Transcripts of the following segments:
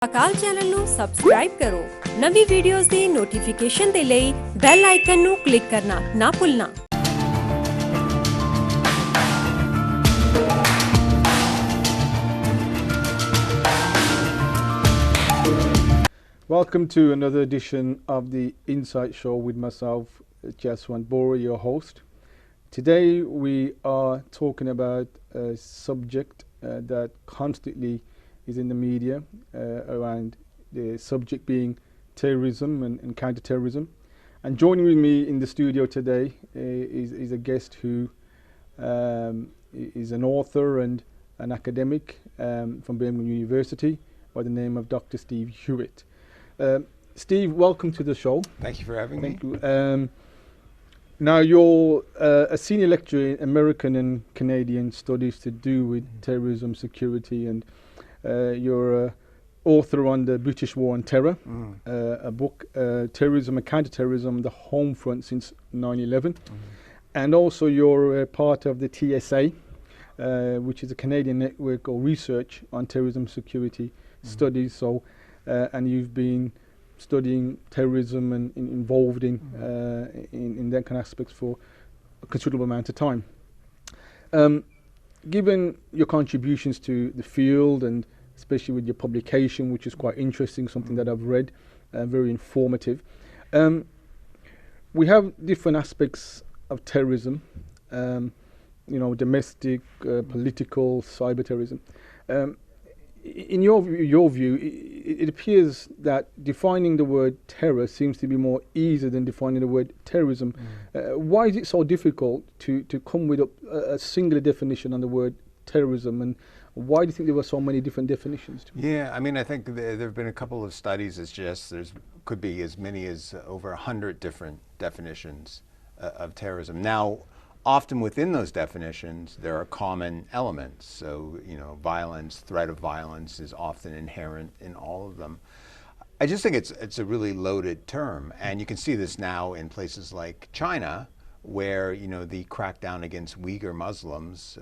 Akaal Channel ਨੂੰ subscribe ਕਰੋ ਨਵੀਂ ਵੀਡੀਓਜ਼ ਦੀ ਨੋਟੀਫਿਕੇਸ਼ਨ ਦੇ ਲਈ ਬੈਲ ਆਈਕਨ ਨੂੰ ਕਲਿੱਕ ਕਰਨਾ ਨਾ ਭੁੱਲਣਾ Welcome to another edition of the Insight Show with myself, Jaswant Bora, your host. Today we are talking about a subject that constantly is in the media around the subject being terrorism and counter-terrorism. And joining with me in the studio today is a guest who is an author and an academic from Birmingham University by the name of Dr. Steve Hewitt. Steve, welcome to the show. Thank you for having me. Thank you. Now you're a senior lecturer in American and Canadian studies to do with terrorism, security, and you're an author on the British War on Terror, a book, Terrorism and Counter-Terrorism, the Home Front since 9/11. And also you're part of the TSA, which is a Canadian network or research on terrorism security studies. So, and you've been studying terrorism and involved in that kind of aspects for a considerable amount of time. Given your contributions to the field and especially with your publication, which is quite interesting, something that I've read, very informative, we have different aspects of terrorism, domestic, political, cyber terrorism. In your view, it appears that defining the word terror seems to be more easier than defining the word terrorism. Why is it so difficult to come with a singular definition on the word terrorism, and why do you think there were so many different definitions? Yeah, I mean, I think there have been a couple of studies that suggest could be as many as over 100 different definitions of terrorism. Now, often within those definitions, there are common elements. So, violence, threat of violence is often inherent in all of them. I just think it's a really loaded term, and you can see this now in places like China, where the crackdown against Uyghur Muslims,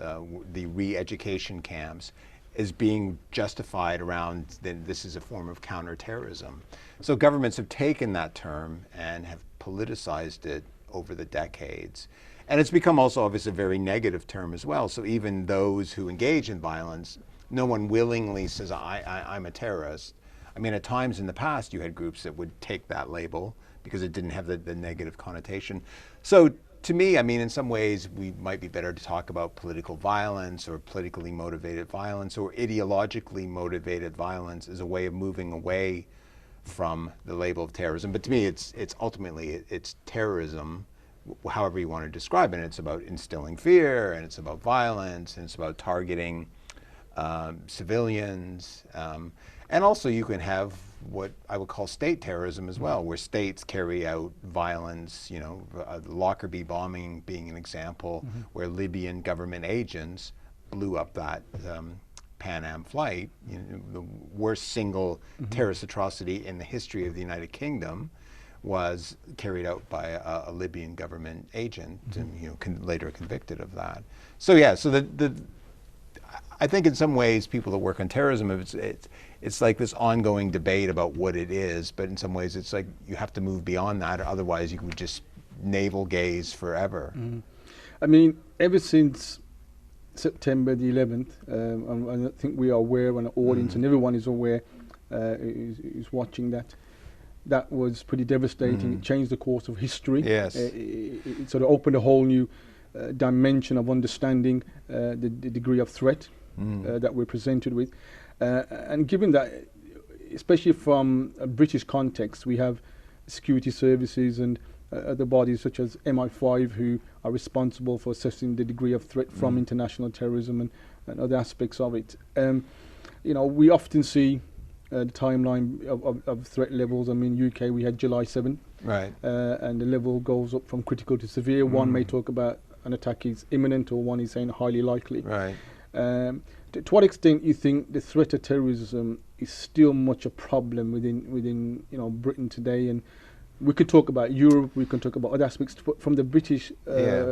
the re-education camps, is being justified around this is a form of counterterrorism. So governments have taken that term and have politicized it over the decades. And it's become also obviously a very negative term as well. So even those who engage in violence, no one willingly says, I'm a terrorist. I mean, at times in the past, you had groups that would take that label because it didn't have the negative connotation. So to me, I mean, in some ways, we might be better to talk about political violence or politically motivated violence or ideologically motivated violence as a way of moving away from the label of terrorism. But to me, it's ultimately terrorism, however you want to describe it. It's about instilling fear, and it's about violence, and it's about targeting civilians. And also you can have what I would call state terrorism as well, where states carry out violence, the Lockerbie bombing being an example, where Libyan government agents blew up that Pan Am flight, the worst single terrorist atrocity in the history of the United Kingdom, was carried out by a Libyan government agent, and later convicted of that. So yeah, so I think in some ways people that work on terrorism, it's like this ongoing debate about what it is, but in some ways it's like you have to move beyond that, or otherwise you would just navel gaze forever. I mean, ever since September the 11th, I think we are aware, and the audience and everyone is aware, is watching that was pretty devastating. It changed the course of history. Yes. It sort of opened a whole new dimension of understanding the degree of threat that we're presented with. And given that, especially from a British context, we have security services and other bodies such as MI5 who are responsible for assessing the degree of threat from international terrorism and other aspects of it. We often see the timeline of threat levels. I mean, UK, we had July 7, right, and the level goes up from critical to severe. One may talk about an attack is imminent, or one is saying highly likely. Right. To what extent you think the threat of terrorism is still much a problem within Britain today, and we could talk about Europe, we can talk about other aspects from the British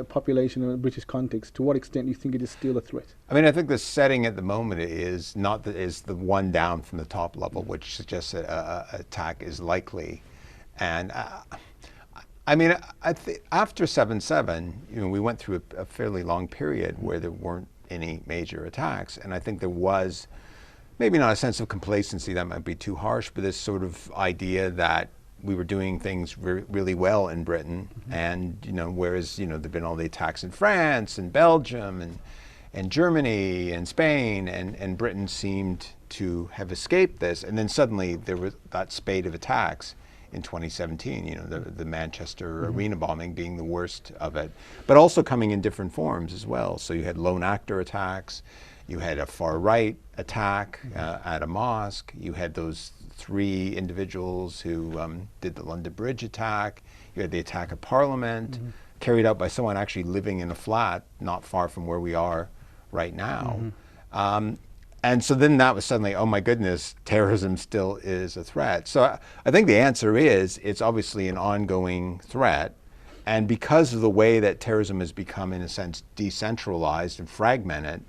population and the British context. To what extent do you think it is still a threat? I mean, I think the setting at the moment is not is the one down from the top level, which suggests that an attack is likely. And I mean, after 7/7, we went through a fairly long period where there weren't any major attacks, and I think there was maybe not a sense of complacency, that might be too harsh, but this sort of idea that we were doing things really well in Britain, and whereas there've been all the attacks in France and Belgium and Germany and Spain, and Britain seemed to have escaped this, and then suddenly there was that spate of attacks in 2017. The Manchester arena bombing being the worst of it, but also coming in different forms as well. So you had lone actor attacks, you had a far right attack at a mosque, you had those 3 individuals who did the London Bridge attack. You had the attack of Parliament, carried out by someone actually living in a flat not far from where we are right now. And so then that was suddenly, oh my goodness, terrorism still is a threat. So I think the answer is, it's obviously an ongoing threat. And because of the way that terrorism has become, in a sense, decentralized and fragmented,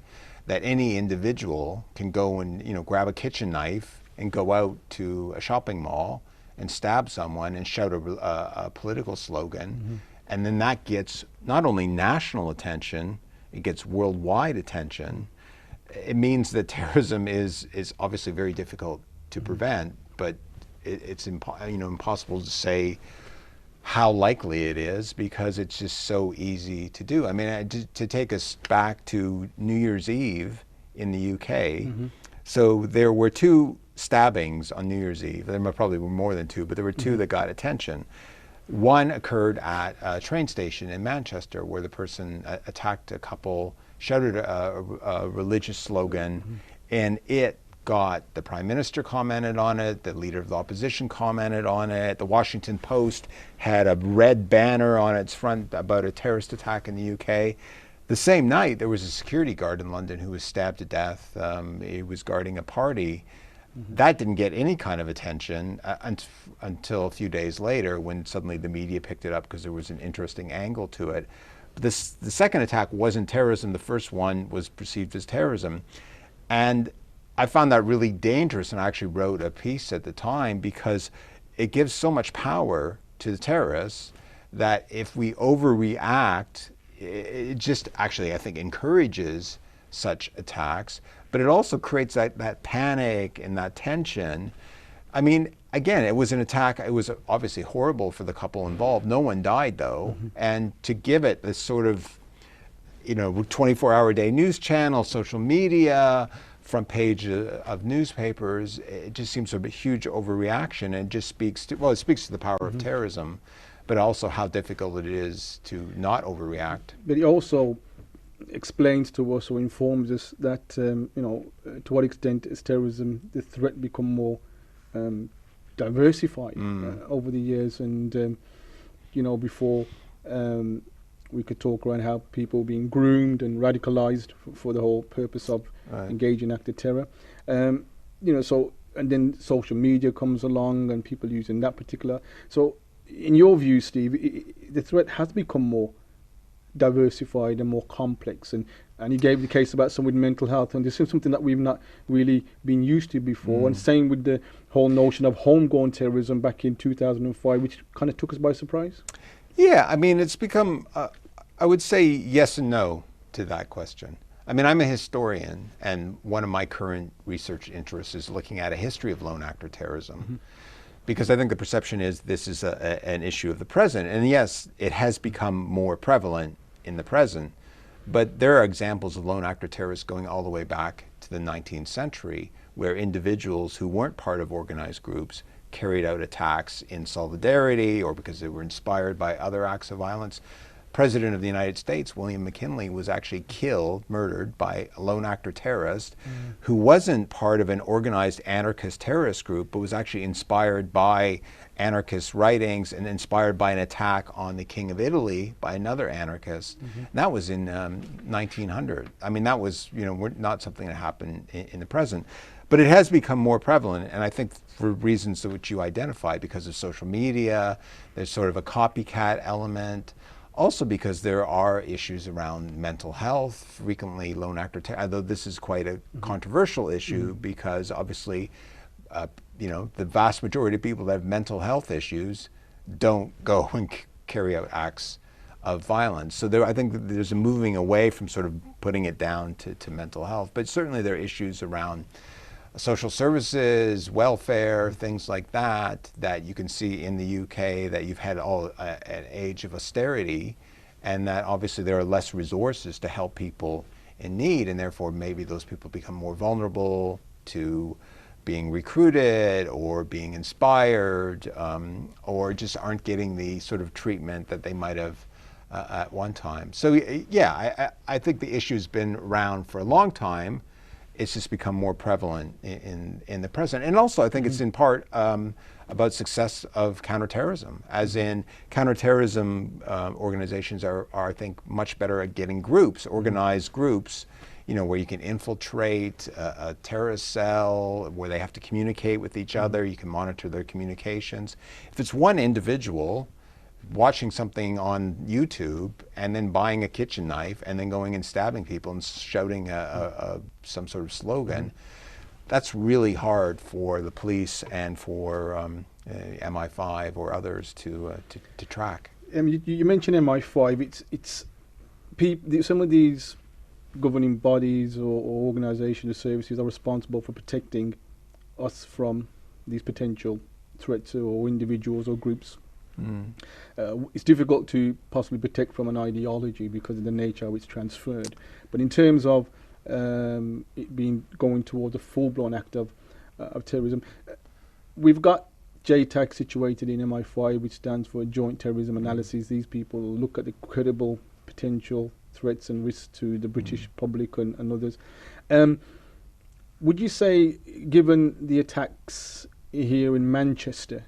that any individual can go and grab a kitchen knife and go out to a shopping mall and stab someone and shout a political slogan. And then that gets not only national attention, it gets worldwide attention. It means that terrorism is obviously very difficult to prevent, but it's impossible to say how likely it is, because it's just so easy to do. I mean, to take us back to New Year's Eve in the UK, so there were 2 stabbings on New Year's Eve. There probably were more than 2, but there were 2 that got attention. One occurred at a train station in Manchester, where the person attacked a couple, shouted a religious slogan, and it got, the Prime Minister commented on it, the leader of the opposition commented on it, the Washington Post had a red banner on its front about a terrorist attack in the UK. The same night, there was a security guard in London who was stabbed to death. He was guarding a party. That didn't get any kind of attention until a few days later, when suddenly the media picked it up because there was an interesting angle to it. But the second attack wasn't terrorism. The first one was perceived as terrorism. And I found that really dangerous, and I actually wrote a piece at the time, because it gives so much power to the terrorists that if we overreact, it just actually, I think, encourages such attacks. But it also creates that panic and that tension. I mean, again, it was an attack. It was obviously horrible for the couple involved. No one died, though. And to give it this sort of, 24-hour-a-day news channel, social media, front page of newspapers, it just seems a huge overreaction, and it just speaks to, well, it speaks to the power of terrorism, but also how difficult it is to not overreact. But it also explains to us, or informs us, that to what extent is terrorism, the threat, become more diversified over the years. And before we could talk around how people being groomed and radicalized for the whole purpose of engaging in active terror. So, and then social media comes along and people using that particular. So in your view, Steve, the threat has become more diversified and more complex, and you gave the case about some with mental health, and this is something that we've not really been used to before. And same with the whole notion of homegrown terrorism back in 2005, which kind of took us by surprise. Yeah, I mean, it's become, I would say yes and no to that question. I mean, I'm a historian, and one of my current research interests is looking at a history of lone actor terrorism. Because I think the perception is this is an issue of the present. And yes, it has become more prevalent in the present, but there are examples of lone actor terrorists going all the way back to the 19th century, where individuals who weren't part of organized groups carried out attacks in solidarity or because they were inspired by other acts of violence. President of the United States, William McKinley, was actually murdered by a lone actor terrorist who wasn't part of an organized anarchist terrorist group, but was actually inspired by anarchist writings and inspired by an attack on the King of Italy by another anarchist. That was in 1900. I mean, that was, not something that happened in the present. But it has become more prevalent, and I think for reasons which you identified, because of social media, there's sort of a copycat element. Also because there are issues around mental health, frequently lone actor, although this is quite a controversial issue because obviously, you know, the vast majority of people that have mental health issues don't go and carry out acts of violence. So I think that there's a moving away from sort of putting it down to mental health, but certainly there are issues around social services, welfare, things like that, that you can see in the UK that you've had an age of austerity, and that obviously there are less resources to help people in need, and therefore maybe those people become more vulnerable to being recruited or being inspired, or just aren't getting the sort of treatment that they might have at one time. So yeah, I think the issue's been around for a long time. It's just become more prevalent in the present. And also I think it's in part about success of counterterrorism, as in counterterrorism organizations are I think much better at getting groups, organized groups, you know, where you can infiltrate a terrorist cell, where they have to communicate with each other, you can monitor their communications. If it's one individual watching something on YouTube and then buying a kitchen knife and then going and stabbing people and shouting some sort of slogan, that's really hard for the police and for MI5 or others to track. You mentioned MI5. It's some of these governing bodies or organisations or services are responsible for protecting us from these potential threats or individuals or groups. It's difficult to possibly protect from an ideology because of the nature of it's transferred. But in terms of it going towards a full-blown act of terrorism, we've got JTAC situated in MI5, which stands for Joint Terrorism Analysis. These people look at the credible potential threats and risks to the British public and others. Would you say, given the attacks here in Manchester,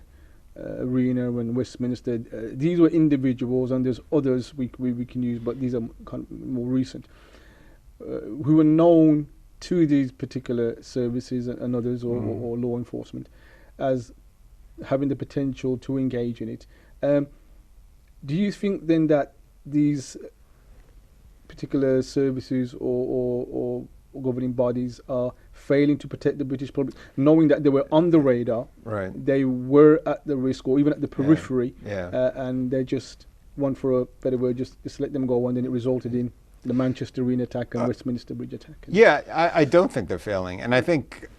Arena and Westminster, these were individuals, and there's others we can use, but these are kind of more recent, who were known to these particular services and others or law enforcement as having the potential to engage in it. Do you think then that these particular services or governing bodies are failing to protect the British public, knowing that they were on the radar, right? They were at the risk or even at the periphery, yeah. And they just, one for a better word, just let them go, and then it resulted in the Manchester Arena attack and Westminster Bridge attack? Yeah, I don't think they're failing, and I think,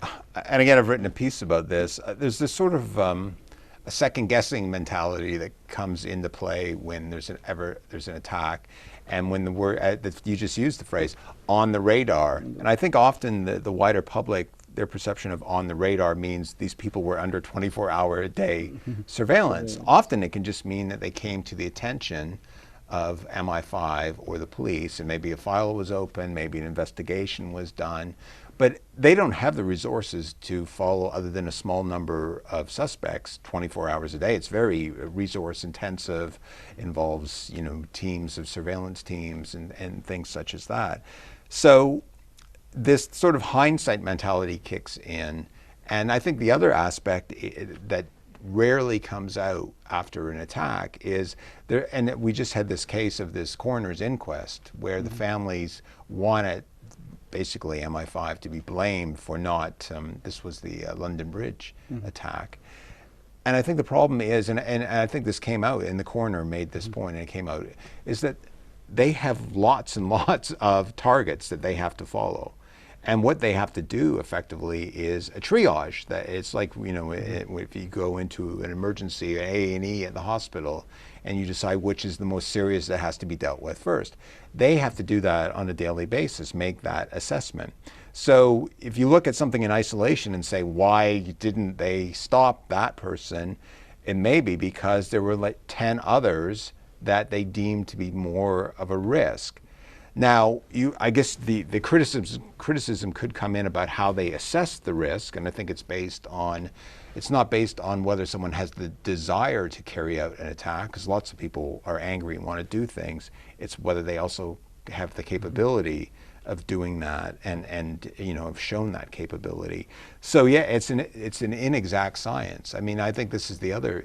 and again, I've written a piece about this. There's this sort of a second-guessing mentality that comes into play when there's an attack. And when the word, you just used the phrase, on the radar. And I think often the wider public, their perception of on the radar means these people were under 24-hour-a-day surveillance. Often it can just mean that they came to the attention of MI5 or the police, and maybe a file was open, maybe an investigation was done. But they don't have the resources to follow other than a small number of suspects 24 hours a day. It's very resource intensive, involves, you know, teams of surveillance teams and things such as that. So this sort of hindsight mentality kicks in. And I think the other aspect that rarely comes out after an attack is there, and we just had this case of this coroner's inquest where the families wanted basically MI5 to be blamed for not, this was the London Bridge attack. And I think the problem is, and I think this came out, and the coroner made this point, and it came out, is that they have lots and lots of targets that they have to follow. And what they have to do effectively is a triage. That it's like, you know, if you go into an emergency, an A&E at the hospital, and you decide which is the most serious that has to be dealt with first. They have to do that on a daily basis, make that assessment. So if you look at something in isolation and say, why didn't they stop that person? It may be because there were like 10 others that they deemed to be more of a risk. Now, I guess the criticism could come in about how they assess the risk, and I think it's not based on whether someone has the desire to carry out an attack, because lots of people are angry and want to do things. It's whether they also have the capability of doing that, and you know, have shown that capability. So yeah, it's an inexact science. I mean, I think this is the other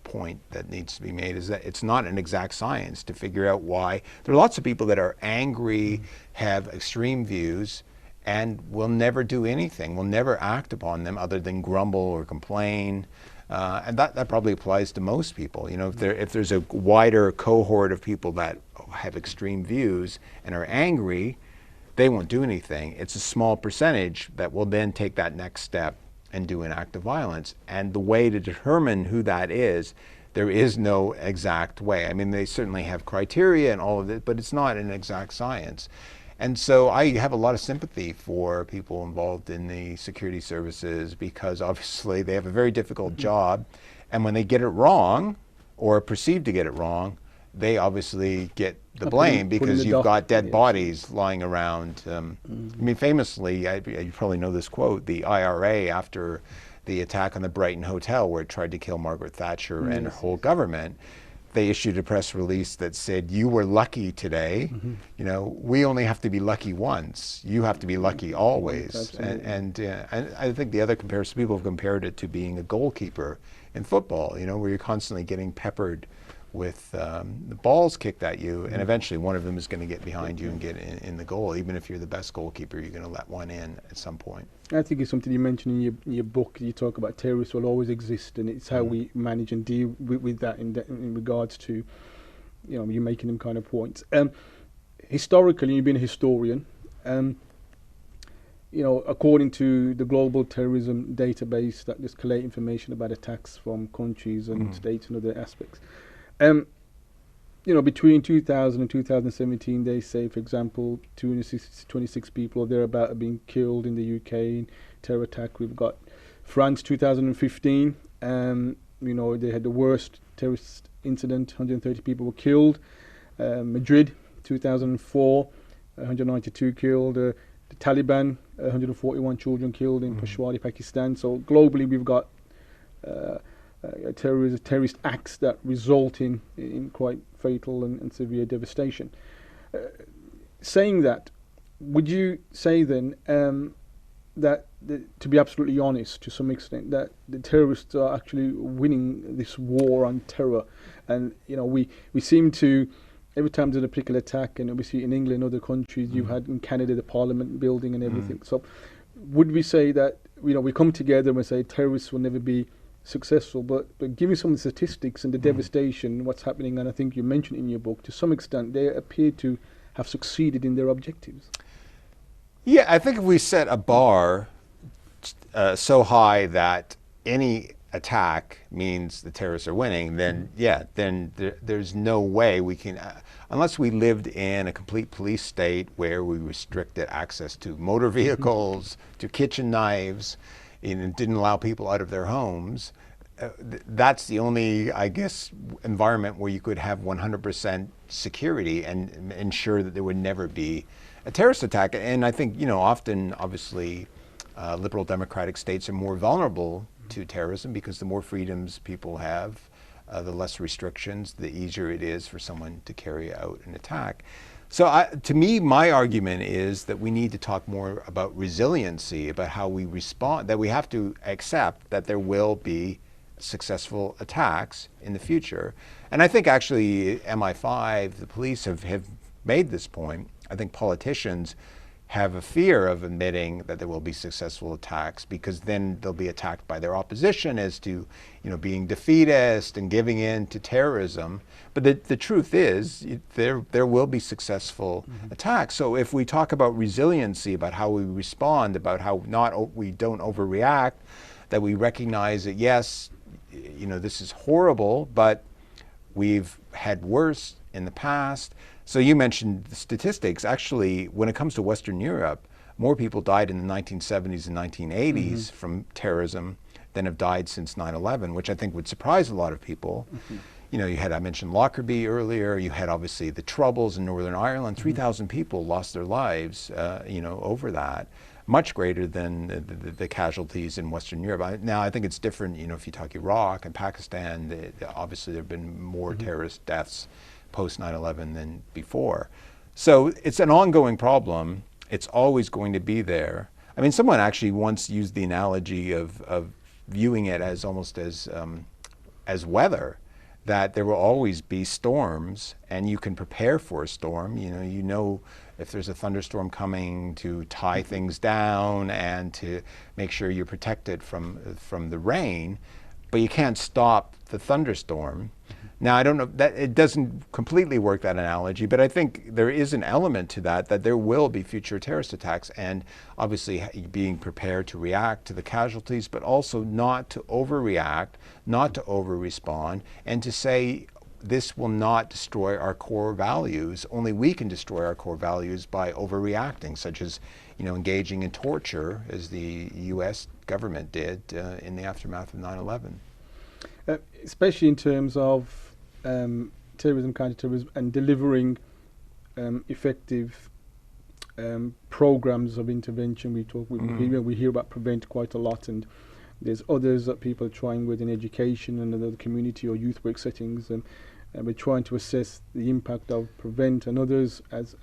point that needs to be made, is that it's not an exact science to figure out why. There are lots of people that are angry, have extreme views, and will never do anything, will never act upon them other than grumble or complain. And that probably applies to most people. You know, if there's a wider cohort of people that have extreme views and are angry, they won't do anything. It's a small percentage that will then take that next step and do an act of violence. And the way to determine who that is, there is no exact way. I mean, they certainly have criteria and all of it, but it's not an exact science. And so I have a lot of sympathy for people involved in the security services, because obviously they have a very difficult job, and when they get it wrong or perceive to get it wrong, they obviously get the blame because you've got dead bodies lying around. I mean, famously, you probably know this quote, the IRA, after the attack on the Brighton Hotel where it tried to kill Margaret Thatcher and her whole government, they issued a press release that said, "You were lucky today. You know, we only have to be lucky once. You have to be lucky always." And I think the other comparison, people have compared it to being a goalkeeper in football, you know, where you're constantly getting peppered with the balls kicked at you, and eventually one of them is going to get behind you and get in the goal. Even if you're the best goalkeeper, you're going to let one in at some point. I think it's something you mentioned in your book. You talk about terrorists will always exist, and it's how we manage and deal with that in regards to, you know, you making them kind of points. Historically, you've been a historian. You know, according to the global terrorism database that just collate information about attacks from countries and states and other aspects. You know, between 2000 and 2017, they say, for example, 26 people or thereabout have been killed in the UK in terror attack. We've got France 2015. You know, they had the worst terrorist incident. 130 people were killed. Madrid 2004, 192 killed. The Taliban, 141 children killed in Peshawar, Pakistan. So globally, we've got terrorist acts that result in quite fatal and severe devastation. Saying that, would you say then that, to be absolutely honest, to some extent, that the terrorists are actually winning this war on terror? And you know, we seem to, every time there's a particular attack, and obviously in England and other countries, you've had in Canada the Parliament building and everything. So, would we say that, you know, we come together and we say terrorists will never be successful, but give me some of the statistics and the devastation, what's happening, and I think you mentioned in your book, to some extent, they appear to have succeeded in their objectives. Yeah, I think if we set a bar so high that any attack means the terrorists are winning, then there's no way we can, unless we lived in a complete police state where we restricted access to motor vehicles, to kitchen knives, and didn't allow people out of their homes. That's the only, I guess, environment where you could have 100% security and ensure that there would never be a terrorist attack. And I think, you know, often, obviously, liberal democratic states are more vulnerable to terrorism because the more freedoms people have, the less restrictions, the easier it is for someone to carry out an attack. So to me, my argument is that we need to talk more about resiliency, about how we respond, that we have to accept that there will be successful attacks in the future. And I think actually MI5, the police have made this point. I think politicians have a fear of admitting that there will be successful attacks, because then they'll be attacked by their opposition as to, you know, being defeatist and giving in to terrorism. But the truth is, there will be successful attacks. So if we talk about resiliency, about how we respond, about how we don't overreact, that we recognize that yes, you know, this is horrible, but we've had worse in the past. So you mentioned the statistics. Actually, when it comes to Western Europe, more people died in the 1970s and 1980s from terrorism than have died since 9/11, which I think would surprise a lot of people. You know, I mentioned Lockerbie earlier. You had obviously the Troubles in Northern Ireland. 3,000 people lost their lives, you know, over that. Much greater than the casualties in Western Europe. Now, I think it's different, you know, if you talk Iraq and Pakistan, obviously there have been more terrorist deaths post 9/11 than before. So it's an ongoing problem. It's always going to be there. I mean, someone actually once used the analogy of viewing it as almost as weather, that there will always be storms, and you can prepare for a storm. You know if there's a thunderstorm coming, to tie things down and to make sure you're protected from the rain, but you can't stop the thunderstorm. Now, I don't know, that it doesn't completely work, that analogy, but I think there is an element to that there will be future terrorist attacks, and obviously being prepared to react to the casualties, but also not to overreact, not to over-respond, and to say this will not destroy our core values. Only we can destroy our core values by overreacting, such as engaging in torture, as the U.S. government did in the aftermath of 9/11. Especially in terms of terrorism, counter-terrorism, and delivering effective programs of intervention. We hear about prevent quite a lot, and there's others that people are trying with in education and other community or youth work settings, and we're trying to assess the impact of prevent, and others as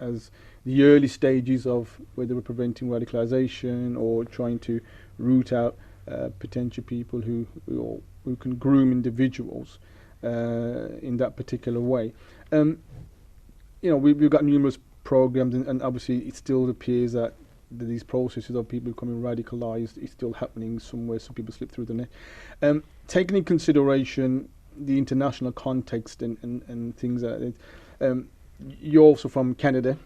the early stages of whether we're preventing radicalization or trying to root out potential people who can groom individuals in that particular way. We've got numerous programs, and obviously it still appears that these processes of people becoming radicalized is still happening somewhere. Some people slip through the net. Taking in consideration the international context and things like that, you're also from Canada.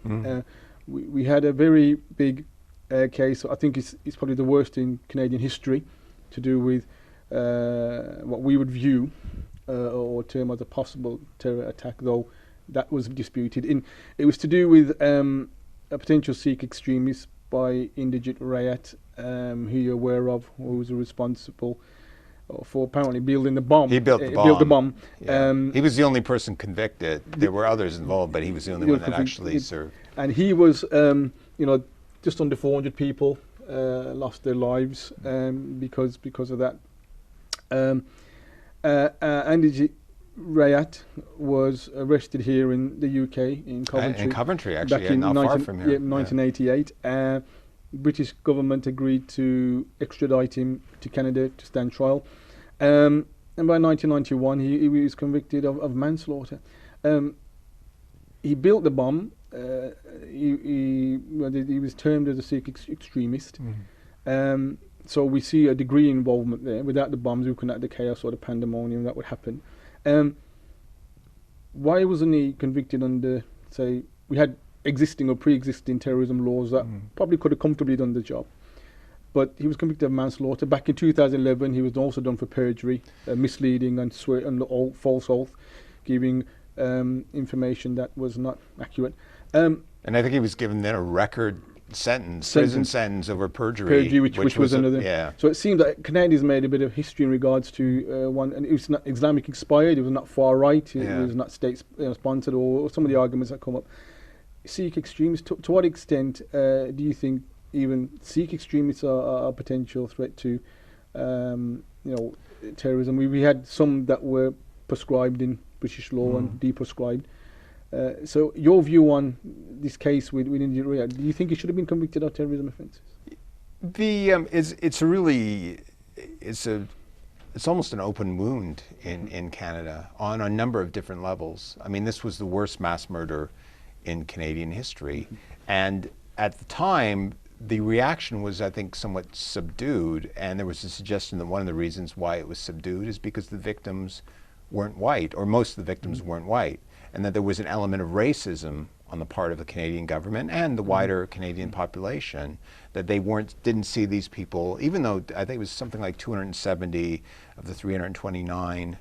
We had a very big case. I think it's probably the worst in Canadian history, to do with what we would view or term as a possible terror attack, though that was disputed. It was to do with a potential Sikh extremist by Indigit Rayat, who you're aware of, who was responsible for apparently building the bomb. He built the bomb. Built the bomb. Yeah. He was the only person convicted. There were others involved, but he was the only one that actually served. And he was, just under 400 people lost their lives because of that. Andy Rayat was arrested here in the UK, in Coventry. In Coventry, actually, not far from here. 1988. British government agreed to extradite him to Canada to stand trial. And by 1991, he was convicted of manslaughter. He built the bomb. He was termed as a Sikh extremist. So we see a degree of involvement there. Without the bombs, we couldn't have the chaos or the pandemonium that would happen. Why wasn't he convicted under, say, we had existing or pre-existing terrorism laws that probably could have comfortably done the job? But he was convicted of manslaughter. Back in 2011, he was also done for perjury, misleading and false oath, giving information that was not accurate. And I think he was given then a record prison sentence over perjury, which was another. Yeah. So it seems that Canadians made a bit of history in regards to one, and it was not Islamic inspired, it was not far right, it was not state sponsored, or some of the arguments that come up. Sikh extremists, to what extent do you think even Sikh extremists are a potential threat to terrorism? We had some that were prescribed in British law and deprescribed. So your view on this case with India, do you think he should have been convicted of terrorism offences? It's almost an open wound in Canada on a number of different levels. I mean, this was the worst mass murder in Canadian history, and at the time the reaction was, I think, somewhat subdued, and there was a suggestion that one of the reasons why it was subdued is because the victims weren't white, or most of the victims weren't white, and that there was an element of racism on the part of the Canadian government and the wider Canadian population, that they didn't see these people, even though I think it was something like 270 of the 329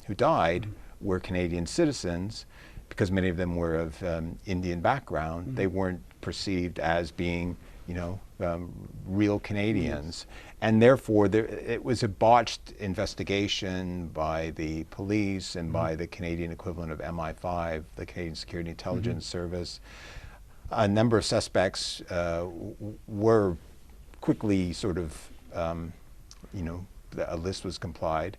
who died were Canadian citizens, because many of them were of Indian background. They weren't perceived as being, real Canadians. And therefore, it was a botched investigation by the police and by the Canadian equivalent of MI5, the Canadian Security Intelligence Service. A number of suspects were quickly sort of, a list was compiled.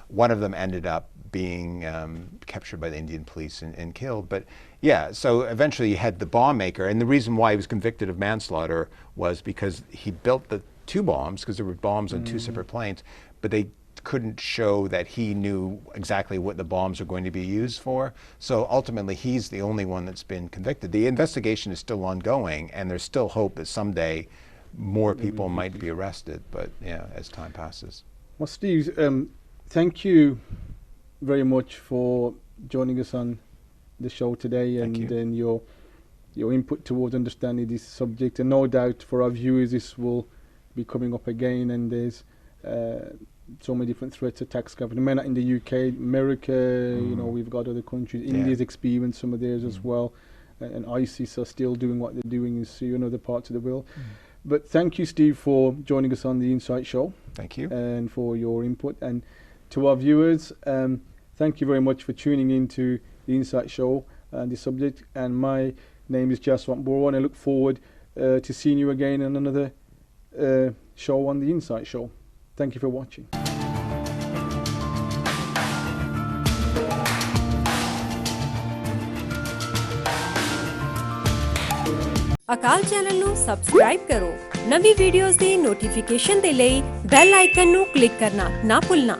One of them ended up being captured by the Indian police and killed. But yeah, so eventually you had the bomb maker, and the reason why he was convicted of manslaughter was because he built the 2 bombs, because there were bombs on 2 separate planes, but they couldn't show that he knew exactly what the bombs are going to be used for. So ultimately, he's the only one that's been convicted. The investigation is still ongoing, and there's still hope that someday more people might be arrested, but yeah, as time passes. Well, Steve, thank you very much for joining us on the show today, and then your input towards understanding this subject. And no doubt for our viewers, this will be coming up again, and there's so many different threats, attacks happening. Not in the UK, America, you know, we've got other countries. India's experienced some of theirs as well, and ISIS are still doing what they're doing in Syria and other parts of the world. But thank you, Steve, for joining us on the Insight Show. Thank you. And for your input. And to our viewers, thank you very much for tuning in to the Insight Show and the subject. And my name is Jaswant Bora, and I look forward to seeing you again on another show on the Insight Show. Thank you for watching. Akal channel ਨੂੰ subscribe ਕਰੋ। ਨਵੀਂ videos ਦੀ notification ਦੇ ਲਈ bell icon ਨੂੰ click ਕਰਨਾ ਨਾ ਭੁੱਲਣਾ।